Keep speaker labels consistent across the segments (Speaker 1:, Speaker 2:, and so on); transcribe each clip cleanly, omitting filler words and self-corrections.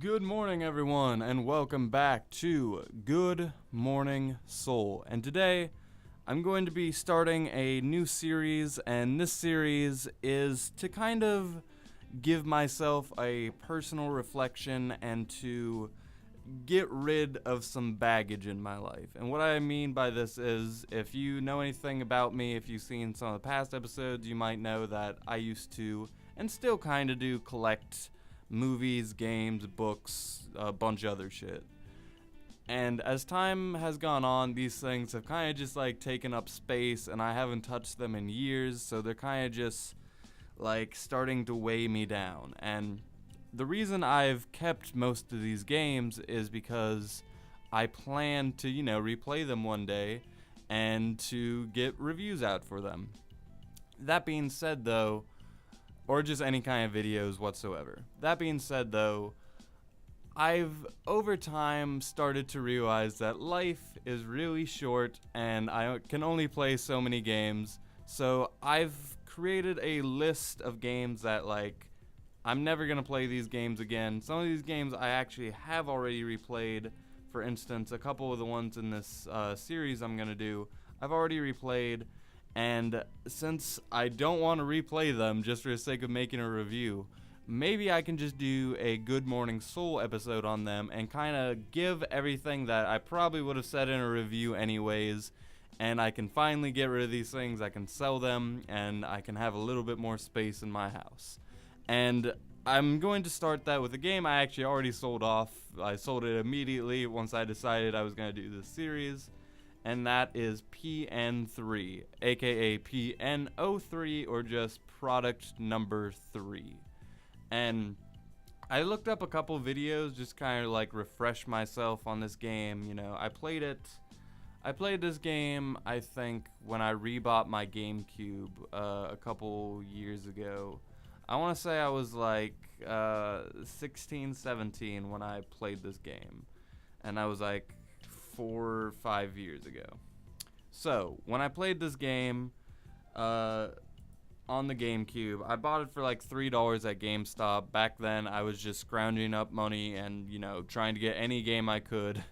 Speaker 1: Good morning, everyone, and welcome back to Good Morning Soul. And today, I'm going to be starting a new series, and this series is to kind of give myself a personal reflection and to get rid of some baggage in my life. And what I mean by this is, if you know anything about me, if you've seen some of the past episodes, you might know that I used to, and still kind of do, collect movies, games, books, a bunch of other shit. And as time has gone on, these things have kind of just like taken up space, and I haven't touched them in years, so they're kind of just like starting to weigh me down. And the reason I've kept most of these games is because I plan to, replay them one day and to get reviews out for them. That being said, though, or just any kind of videos whatsoever. That being said, though, I've over time started to realize that life is really short and I can only play so many games. So I've created a list of games that, like, I'm never going to play these games again. Some of these games I actually have already replayed. For instance, a couple of the ones in this series I'm going to do, I've already replayed. And since I don't want to replay them just for the sake of making a review, maybe I can just do a Good Morning Soul episode on them and kind of give everything that I probably would have said in a review anyways, and I can finally get rid of these things, I can sell them, and I can have a little bit more space in my house. And I'm going to start that with a game I actually already sold off. I sold it immediately once I decided I was going to do this series. And that is P.N.03, aka P.N.03, or just product number 3. And I looked up a couple videos, just kind of like refresh myself on this game. I played this game, I think, when I rebought my GameCube a couple years ago. I want to say I was like 16, 17 when I played this game. And I was like 4 or 5 years ago. So when I played this game on the GameCube, I bought it for like $3 at GameStop. Back then I was just scrounging up money and trying to get any game I could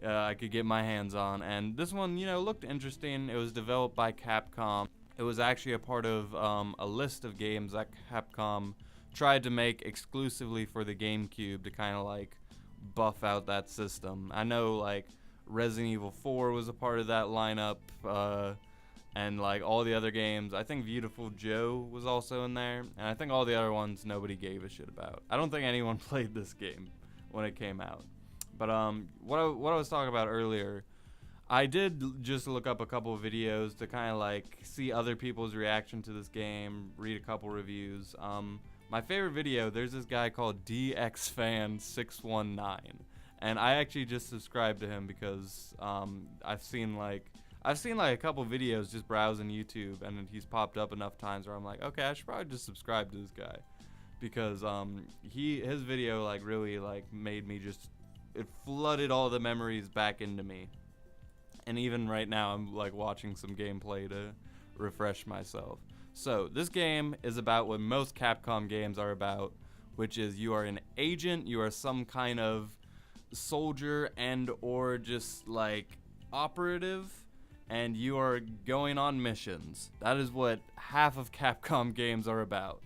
Speaker 1: get my hands on. And this one looked interesting. It was developed by Capcom. It was actually a part of a list of games that Capcom tried to make exclusively for the GameCube to kind of like buff out that system. I know like Resident Evil 4 was a part of that lineup, and like all the other games. I think Beautiful Joe was also in there, and I think all the other ones nobody gave a shit about. I don't think anyone played this game when it came out. But what I was talking about earlier, I did just look up a couple of videos to kind of like see other people's reaction to this game, read a couple reviews. My favorite video, there's this guy called DXFan619. And I actually just subscribed to him because I've seen like a couple videos just browsing YouTube, and he's popped up enough times where I'm like, okay, I should probably just subscribe to this guy, because his video like really like made me it flooded all the memories back into me. And even right now I'm like watching some gameplay to refresh myself. So this game is about what most Capcom games are about, which is you are an agent, you are some kind of soldier and or just like operative, and you are going on missions. That is what half of Capcom games are about.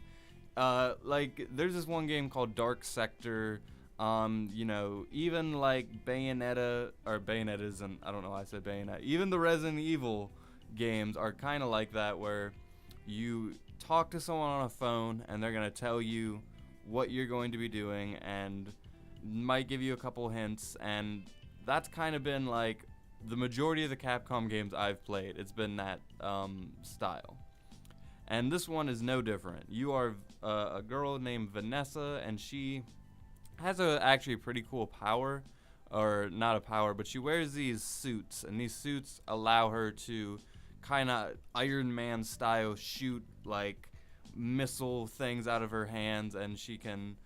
Speaker 1: Like there's this one game called Dark Sector, even like Bayonetta isn't, I don't know why I said Bayonetta, even the Resident Evil games are kind of like that, where you talk to someone on a phone and they're going to tell you what you're going to be doing and might give you a couple hints, and that's kind of been like the majority of the Capcom games I've played. It's been that style. And this one is no different. You are a girl named Vanessa, and she has actually pretty cool power, or not a power, but she wears these suits, and these suits allow her to kind of Iron Man style shoot like missile things out of her hands, and she can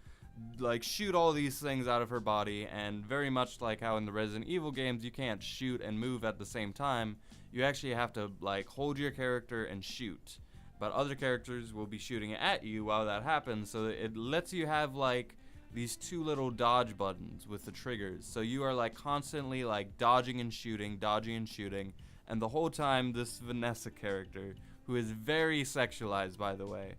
Speaker 1: like shoot all these things out of her body. And very much like how in the Resident Evil games you can't shoot and move at the same time, you actually have to like hold your character and shoot, but other characters will be shooting at you while that happens, so it lets you have like these two little dodge buttons with the triggers. So you are like constantly like dodging and shooting, and the whole time this Vanessa character, who is very sexualized, by the way.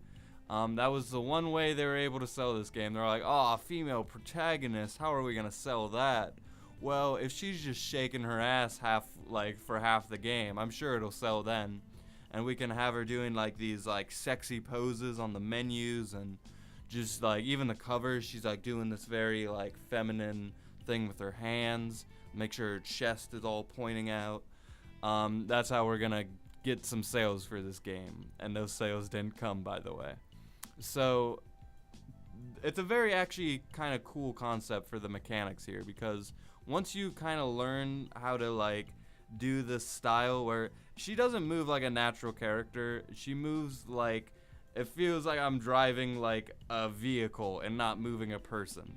Speaker 1: That was the one way they were able to sell this game. They're like, oh, female protagonist, how are we gonna sell that? Well, if she's just shaking her ass for half the game, I'm sure it'll sell then. And we can have her doing like these like sexy poses on the menus, and just like even the covers, she's like doing this very like feminine thing with her hands, make sure her chest is all pointing out. That's how we're gonna get some sales for this game, and those sales didn't come, by the way. So it's a very actually kind of cool concept for the mechanics here, because once you kind of learn how to like do this style where she doesn't move like a natural character, she moves like it feels like I'm driving like a vehicle and not moving a person,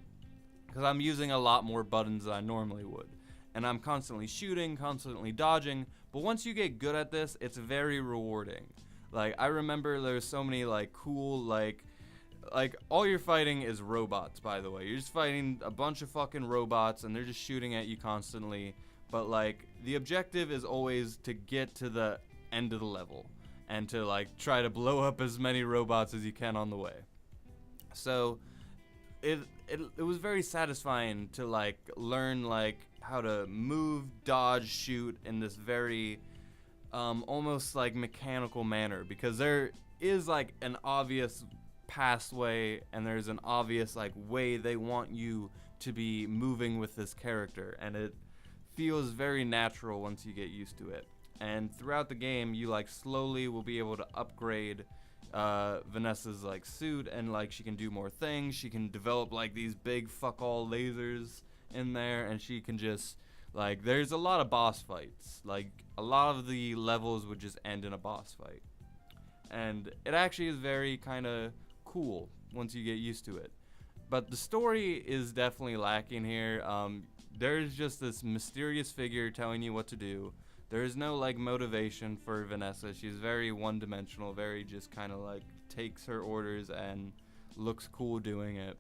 Speaker 1: because I'm using a lot more buttons than I normally would, and I'm constantly shooting, constantly dodging. But once you get good at this, it's very rewarding. Like, I remember there's so many like cool like all you're fighting is robots, by the way. You're just fighting a bunch of fucking robots, and they're just shooting at you constantly. But like the objective is always to get to the end of the level and to like try to blow up as many robots as you can on the way. So it was very satisfying to like learn like how to move, dodge, shoot in this very almost like mechanical manner, because there is like an obvious pathway and there's an obvious like way they want you to be moving with this character, and it feels very natural once you get used to it. And throughout the game, you like slowly will be able to upgrade Vanessa's like suit, and like she can do more things. She can develop like these big fuck all lasers in there, and she can just like, there's a lot of boss fights. Like a lot of the levels would just end in a boss fight, and it actually is very kind of cool once you get used to it. But the story is definitely lacking here. There's just this mysterious figure telling you what to do. There is no like motivation for Vanessa. She's very one-dimensional, very just kind of like takes her orders and looks cool doing it.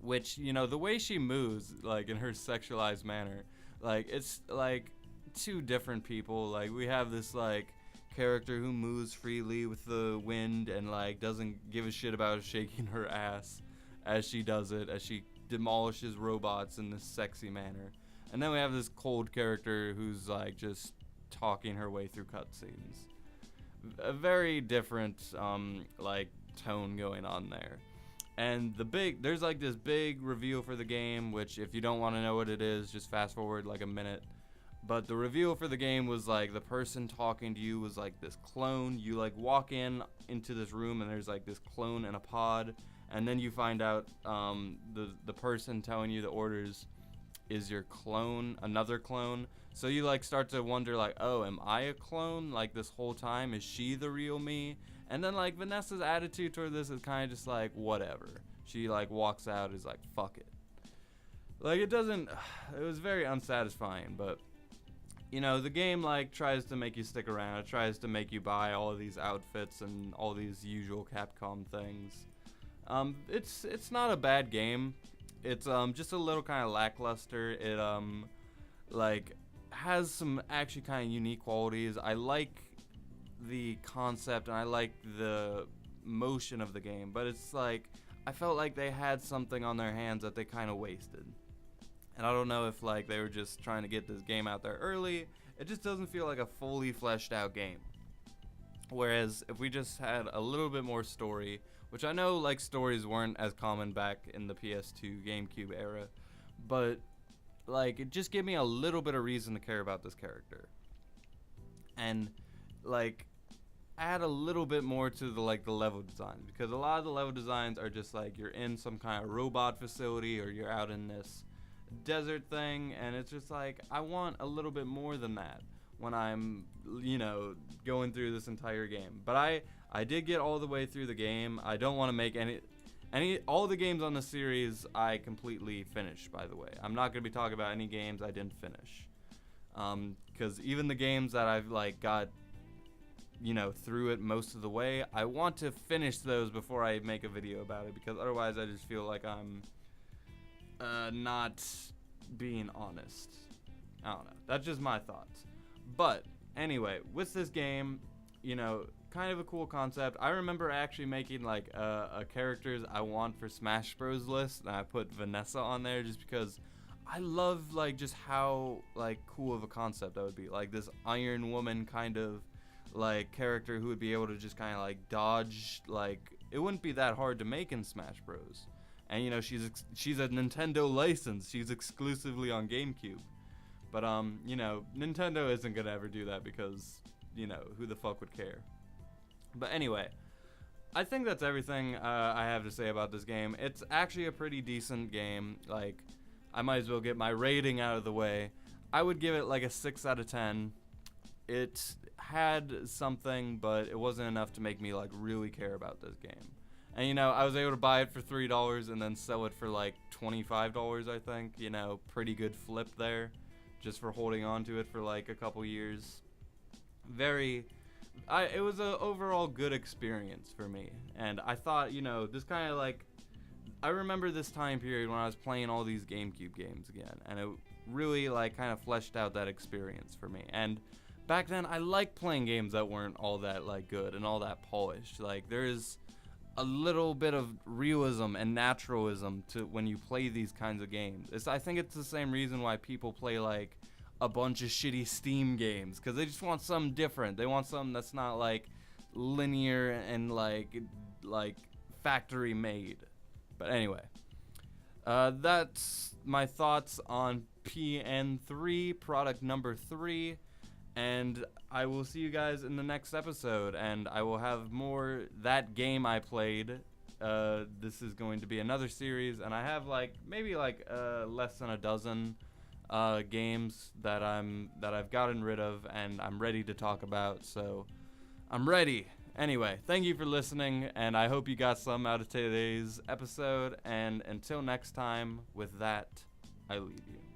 Speaker 1: Which, you know, the way she moves, like in her sexualized manner, like it's like two different people. Like we have this like character who moves freely with the wind and like doesn't give a shit about shaking her ass as she does it, as she demolishes robots in this sexy manner. And then we have this cold character who's like just talking her way through cutscenes. A very different like tone going on there. And there's like this big reveal for the game, which if you don't want to know what it is, just fast forward like a minute. But the reveal for the game was like the person talking to you was like this clone. You like walk into this room and there's like this clone in a pod, and then you find out the person telling you the orders is your clone, another clone. So you like start to wonder like, oh, am I a clone like this whole time? Is she the real me? And then like Vanessa's attitude toward this is kind of just like whatever. She like walks out, is like fuck it. Like it was very unsatisfying. But you know, the game like tries to make you stick around. It tries to make you buy all of these outfits and all these usual Capcom things. It's not a bad game. It's just a little kind of lackluster. It like has some actually kind of unique qualities. I like the concept and I like the motion of the game, but it's like I felt like they had something on their hands that they kind of wasted. And I don't know if like they were just trying to get this game out there early. It just doesn't feel like a fully fleshed out game. Whereas if we just had a little bit more story, which I know like stories weren't as common back in the PS2 GameCube era, but like it just gave me a little bit of reason to care about this character. And like add a little bit more to the like the level design, because a lot of the level designs are just like you're in some kind of robot facility or you're out in this desert thing, and it's just like I want a little bit more than that when I'm, you know, going through this entire game. But I did get all the way through the game. I don't want to make all the games on the series I completely finished, by the way. I'm not going to be talking about any games I didn't finish, because even the games that I've like got through it most of the way. I want to finish those before I make a video about it, because otherwise I just feel like I'm not being honest. I don't know. That's just my thoughts. But anyway, with this game, kind of a cool concept. I remember actually making like a characters I want for Smash Bros list, and I put Vanessa on there just because I love like just how like cool of a concept that would be. Like this Iron Woman kind of like character who would be able to just kind of like dodge. Like it wouldn't be that hard to make in Smash Bros. And she's a Nintendo license. She's exclusively on GameCube. But Nintendo isn't gonna ever do that because who the fuck would care? But anyway, I think that's everything I have to say about this game. It's actually a pretty decent game. Like, I might as well get my rating out of the way. I would give it like a 6 out of 10. It had something, but it wasn't enough to make me like really care about this game. And I was able to buy it for $3 and then sell it for like $25, I think. Pretty good flip there, just for holding on to it for like a couple years. It was an overall good experience for me. And I thought, this kind of like, I remember this time period when I was playing all these GameCube games again, and it really like kind of fleshed out that experience for me. And back then I liked playing games that weren't all that like good and all that polished. Like there's a little bit of realism and naturalism to when you play these kinds of games. I think it's the same reason why people play like a bunch of shitty Steam games, because they just want something different. They want something that's not like linear and like factory made. But anyway, that's my thoughts on P.N.03, product number 3. And I will see you guys in the next episode, and I will have more that game I played. This is going to be another series, and I have maybe less than a dozen games that I've gotten rid of, and I'm ready to talk about. So I'm ready. Anyway, thank you for listening, and I hope you got some out of today's episode. And until next time, with that, I leave you.